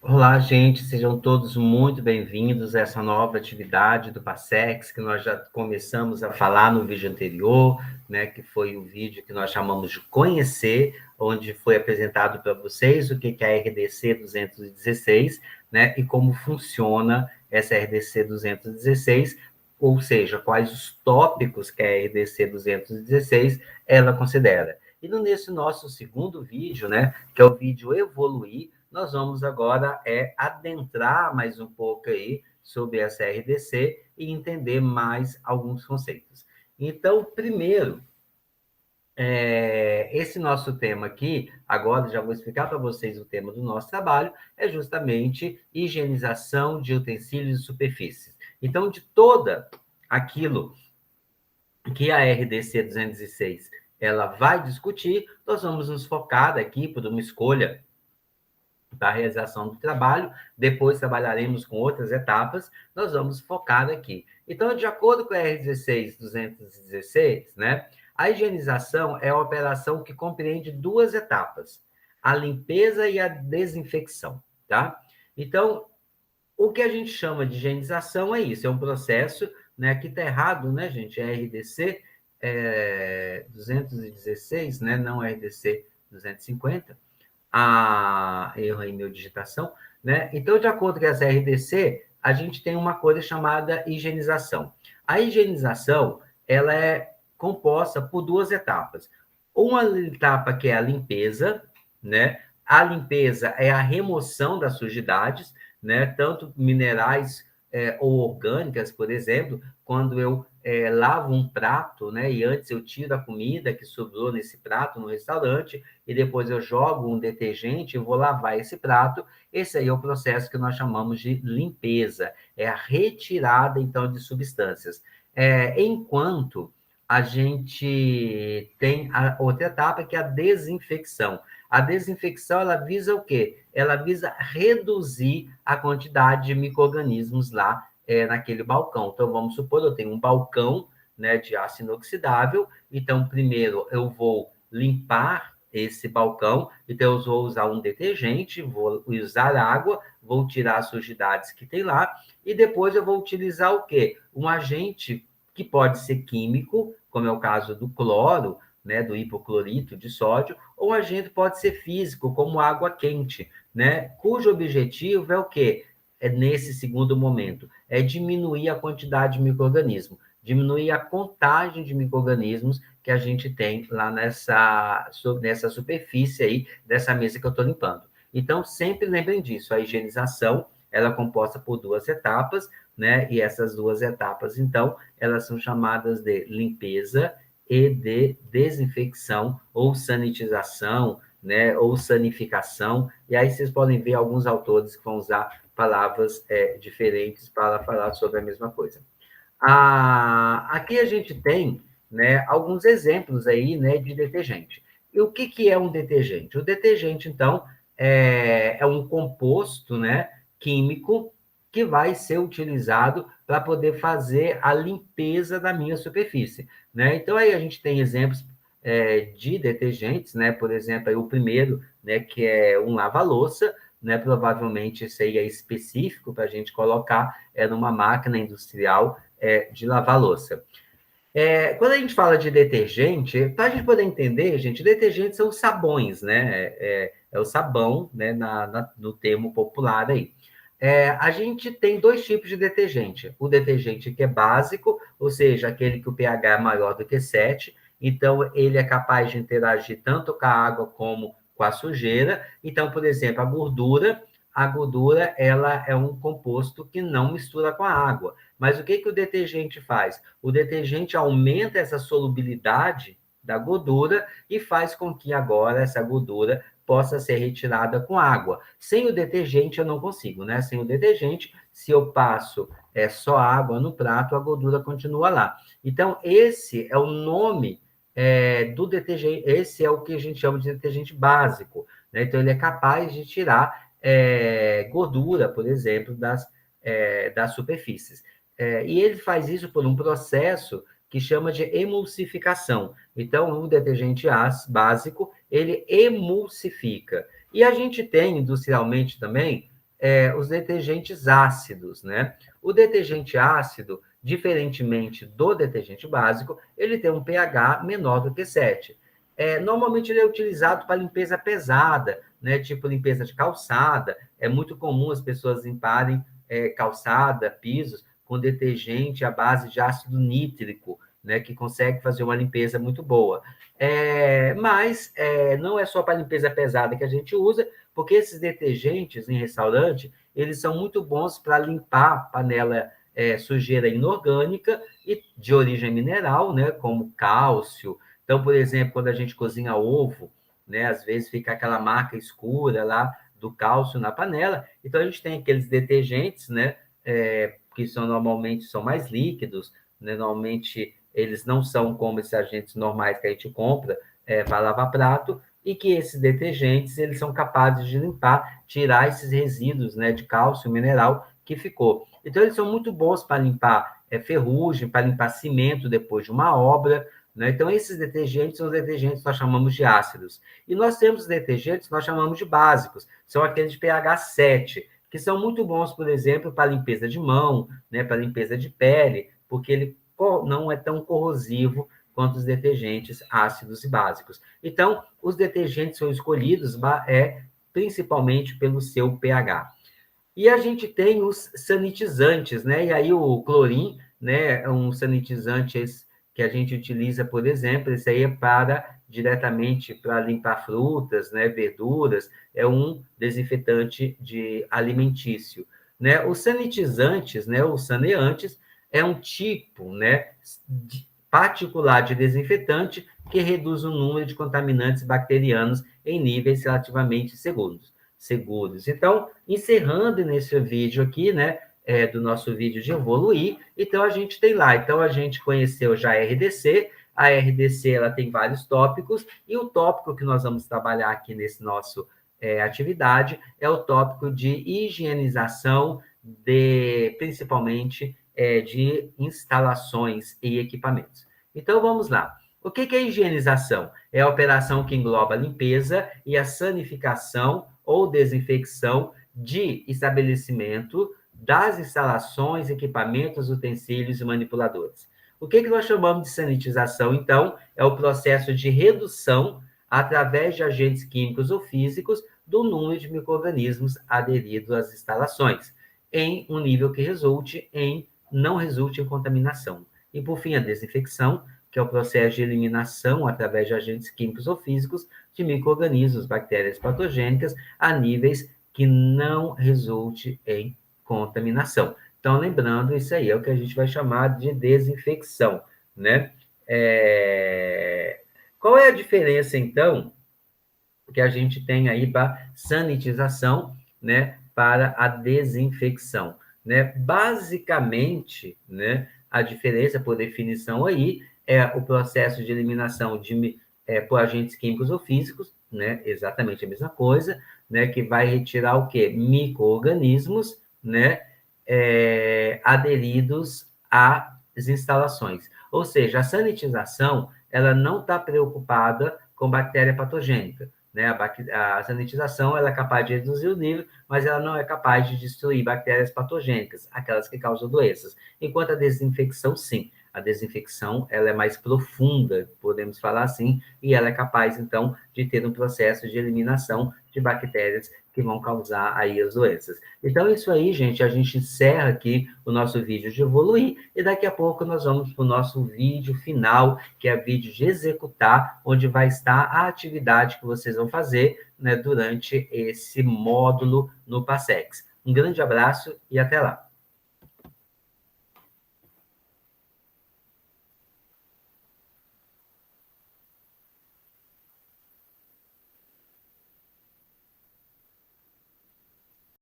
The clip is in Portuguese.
Olá, gente, sejam todos muito bem-vindos a essa nova atividade do Passex, que nós já começamos a falar no vídeo anterior, né, que foi o vídeo que nós chamamos de Conhecer, onde foi apresentado para vocês o que é a RDC 216, né, e como funciona essa RDC 216, ou seja, quais os tópicos que a RDC 216 ela considera. E nesse nosso segundo vídeo, né, que é o vídeo Evoluir, nós vamos agora adentrar mais um pouco aí sobre essa RDC e entender mais alguns conceitos. Então, primeiro, esse nosso tema aqui, agora já vou explicar para vocês o tema do nosso trabalho, é justamente higienização de utensílios e superfícies. Então, de toda aquilo que a RDC 206 ela vai discutir, nós vamos nos focar aqui por uma escolha da realização do trabalho, depois trabalharemos com outras etapas, nós vamos focar aqui. Então, de acordo com a R16216, né, a higienização é a operação que compreende duas etapas, a limpeza e a desinfecção, tá? Então, o que a gente chama de higienização é isso, é um processo, né, aqui está errado, né, gente, é RDC 216, né, não RDC 250, erro em meu digitação, né? Então, de acordo com essa RDC, a gente tem uma coisa chamada higienização. A higienização, ela é composta por duas etapas. Uma etapa que é a limpeza, né? A limpeza é a remoção das sujidades, né? Tanto minerais ou orgânicas, por exemplo, quando eu lavo um prato, né? E antes eu tiro a comida que sobrou nesse prato no restaurante, e depois eu jogo um detergente e vou lavar esse prato. Esse aí é o processo que nós chamamos de limpeza, é a retirada, então, de substâncias. Enquanto a gente tem a outra etapa, que é a desinfecção. A desinfecção, ela visa o quê? Ela visa reduzir a quantidade de micro-organismos lá naquele balcão. Então, vamos supor, eu tenho um balcão, né, de aço inoxidável, então, primeiro eu vou limpar esse balcão, então eu vou usar um detergente, vou usar água, vou tirar as sujidades que tem lá, e depois eu vou utilizar o quê? Um agente que pode ser químico, como é o caso do cloro, né, do hipoclorito de sódio, ou um agente pode ser físico, como água quente, né, cujo objetivo é o quê? É nesse segundo momento, é diminuir a quantidade de micro-organismos, diminuir a contagem de micro-organismos que a gente tem lá nessa superfície aí dessa mesa que eu estou limpando. Então, sempre lembrem disso, a higienização, ela é composta por duas etapas, né? E essas duas etapas, então, elas são chamadas de limpeza e de desinfecção ou sanitização, né? Ou sanificação. E aí vocês podem ver alguns autores que vão usar palavras diferentes para falar sobre a mesma coisa. Aqui a gente tem, né, alguns exemplos aí, né, de detergente. E o que é um detergente? O detergente, então, é um composto, né, químico que vai ser utilizado para poder fazer a limpeza da minha superfície, né? Então, aí a gente tem exemplos de detergentes, né? Por exemplo, aí o primeiro, né, que é um lava-louça, né? Provavelmente esse aí é específico para a gente colocar numa máquina industrial de lavar louça. Quando a gente fala de detergente, para a gente poder entender, gente, detergentes são sabões, né? É o sabão, né? No termo popular aí. A gente tem dois tipos de detergente. O detergente que é básico, ou seja, aquele que o pH é maior do que 7, então ele é capaz de interagir tanto com a água como com a sujeira. Então, por exemplo, a gordura ela é um composto que não mistura com a água. Mas o que o detergente faz? O detergente aumenta essa solubilidade da gordura e faz com que agora essa gordura possa ser retirada com água. Sem o detergente eu não consigo, né? Sem o detergente, se eu passo só água no prato, a gordura continua lá. Então, esse é o nome do detergente, esse é o que a gente chama de detergente básico, né? Então, ele é capaz de tirar gordura, por exemplo, das superfícies. E ele faz isso por um processo que chama de emulsificação. Então, o detergente básico, ele emulsifica. E a gente tem, industrialmente também, os detergentes ácidos, né? O detergente ácido, diferentemente do detergente básico, ele tem um pH menor do que 7. Normalmente ele é utilizado para limpeza pesada, né? Tipo limpeza de calçada. É muito comum as pessoas limparem calçada, pisos, com detergente à base de ácido nítrico, né? Que consegue fazer uma limpeza muito boa. Mas não é só para limpeza pesada que a gente usa, porque esses detergentes em restaurante, eles são muito bons para limpar panela sujeira inorgânica e de origem mineral, né? Como cálcio. Então, por exemplo, quando a gente cozinha ovo, né? Às vezes fica aquela marca escura lá do cálcio na panela. Então, a gente tem aqueles detergentes, né? Que normalmente são mais líquidos, né? Normalmente eles não são como esses agentes normais que a gente compra para lavar prato, e que esses detergentes eles são capazes de limpar, tirar esses resíduos, né, de cálcio mineral que ficou. Então, eles são muito bons para limpar ferrugem, para limpar cimento depois de uma obra, né? Então, esses detergentes são os detergentes que nós chamamos de ácidos. E nós temos detergentes que nós chamamos de básicos, são aqueles de pH 7, que são muito bons, por exemplo, para limpeza de mão, né, para limpeza de pele, porque ele não é tão corrosivo quanto os detergentes ácidos e básicos. Então, os detergentes são escolhidos principalmente pelo seu pH. E a gente tem os sanitizantes, né? E aí o clorim, né, é um sanitizante que a gente utiliza, por exemplo, esse aí é diretamente para limpar frutas, né, verduras, é um desinfetante alimentício, né? Os sanitizantes, né, os saneantes, é um tipo, né, particular de desinfetante que reduz o número de contaminantes bacterianos em níveis relativamente seguros. Então, encerrando nesse vídeo aqui, né, do nosso vídeo de evoluir, então a gente tem lá, então a gente conheceu já a RDC ela tem vários tópicos, e o tópico que nós vamos trabalhar aqui nesse nosso atividade é o tópico de higienização principalmente de instalações e equipamentos. Então, vamos lá. O que é higienização? É a operação que engloba a limpeza e a sanificação ou desinfecção de estabelecimento, das instalações, equipamentos, utensílios e manipuladores. O que nós chamamos de sanitização, então? É o processo de redução, através de agentes químicos ou físicos, do número de micro-organismos aderidos às instalações, em um nível que não resulte em contaminação. E, por fim, a desinfecção, que é o processo de eliminação, através de agentes químicos ou físicos, de micro-organismos, bactérias patogênicas, a níveis que não resulte em contaminação. Então, lembrando, isso aí é o que a gente vai chamar de desinfecção, né? Qual é a diferença, então, que a gente tem aí para sanitização, né, para a desinfecção, né? Basicamente, né, a diferença, por definição aí, é o processo de eliminação por agentes químicos ou físicos, né? Exatamente a mesma coisa, né? Que vai retirar o quê? Micro-organismos, né? Aderidos às instalações. Ou seja, a sanitização, ela não está preocupada com bactéria patogênica, né? A sanitização ela é capaz de reduzir o nível, mas ela não é capaz de destruir bactérias patogênicas, aquelas que causam doenças. Enquanto a desinfecção, sim. A desinfecção ela é mais profunda, podemos falar assim, e ela é capaz, então, de ter um processo de eliminação de bactérias que vão causar aí as doenças. Então, isso aí, gente, a gente encerra aqui o nosso vídeo de evoluir, e daqui a pouco nós vamos para o nosso vídeo final, que é o vídeo de executar, onde vai estar a atividade que vocês vão fazer, né, durante esse módulo no PASEX. Um grande abraço e até lá!